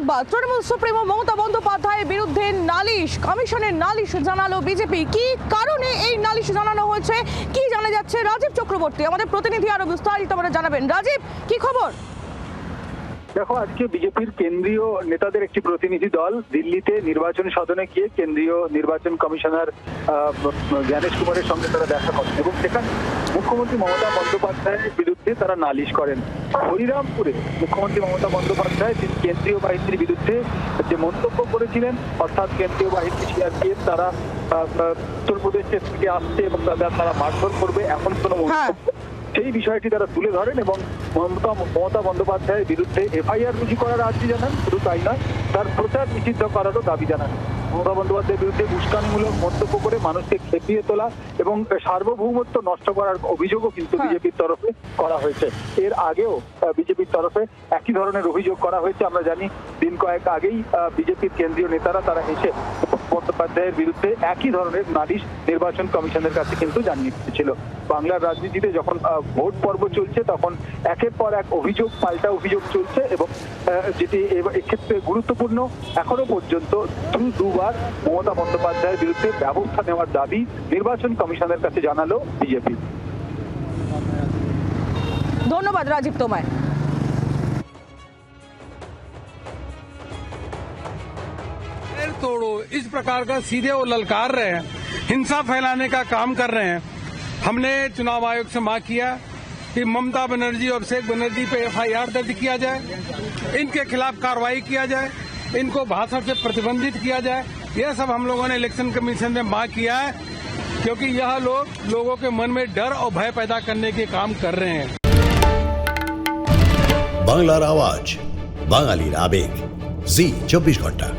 সংবাদ। তৃণমূল সুপ্রিমো মমতা বন্দ্যোপাধ্যায়ের বিরুদ্ধে নালিশ, কমিশনের নালিশ জানালো বিজেপি। কি কারণে এই নালিশ জানানো হয়েছে, কি জানা যাচ্ছে? রাজীব চক্রবর্তী আমাদের প্রতিনিধি আরো বিস্তারিত জানাবেন। রাজীব, কি খবর? দেখো, আজকে বিজেপির কেন্দ্রীয় নেতাদের একটি প্রতিনিধি দল দিল্লিতে নির্বাচন সদনে গিয়ে কেন্দ্রীয় নির্বাচন কমিশনার জ্ঞানেশ কুমারের সঙ্গে তারা দেখা করেন এবং সেখানে মুখ্যমন্ত্রী মমতা বন্দ্যোপাধ্যায়ের বিরুদ্ধে তারা নালিশ করেন। হরিরামপুরে মুখ্যমন্ত্রী মমতা বন্দ্যোপাধ্যায় তিনি কেন্দ্রীয় বাহিনীর বিরুদ্ধে যে মন্তব্য করেছিলেন, অর্থাৎ কেন্দ্রীয় বাহিনী সিআরপিএফ তারা উত্তরপ্রদেশের থেকে আসছে এবং তারা মারধর করবে, এমন কোনো মন্তব্য সেই বিষয়টি তারা তুলে ধরেন এবং মমতা বন্দ্যোপাধ্যায়ের বিরুদ্ধে এফআইআর রুজু করার আর্জি জানান। শুধু তাই নয়, তার প্রচার নিষিদ্ধ করারও দাবি জানান। মমতা বন্দ্যোপাধ্যায়ের বিরুদ্ধে উস্কানিমূলক মন্তব্য করে মানুষকে খেপিয়ে তোলা এবং সার্বভৌমত্ব নষ্ট করার অভিযোগও কিন্তু বিজেপির তরফে করা হয়েছে। এর আগেও বিজেপির তরফে একই ধরনের অভিযোগ করা হয়েছে। আমরা জানি দিন কয়েক আগেই বিজেপির কেন্দ্রীয় নেতারা তারা এসে বন্দ্যোপাধ্যায়ের বিরুদ্ধে একই ধরনের নালিশ নির্বাচন কমিশনের কাছে কিন্তু জানিয়ে দিয়েছিল। বাংলার রাজনীতিতে যখন ভোট পর্ব চলছে তখন একের পর এক অভিযোগ পাল্টা অভিযোগ চলছে এবং যেটি এক্ষেত্রে গুরুত্বপূর্ণ, এখনো পর্যন্ত দুবার মমতা বন্দ্যোপাধ্যায়ের বিরুদ্ধে ব্যবস্থা নেওয়ার দাবি নির্বাচন কমিশনের কাছে জানালো বিজেপি। ধন্যবাদ রাজীব তোমায়। तोड़ो इस प्रकार का सीधे वो ललकार रहे हैं, हिंसा फैलाने का काम कर रहे हैं। हमने चुनाव आयोग से मांग किया कि ममता बनर्जी और अभिषेक बनर्जी पे एफआईआर दर्ज किया जाए, इनके खिलाफ कार्रवाई किया जाए, इनको भाषण से प्रतिबंधित किया जाए। यह सब हम लोगों ने इलेक्शन कमीशन से मांग किया है, क्योंकि यह लोग लोगों के मन में डर और भय पैदा करने के काम कर रहे हैं। বাংলার আওয়াজ, বাঙালির আবেগ, জি 24 ঘন্টা।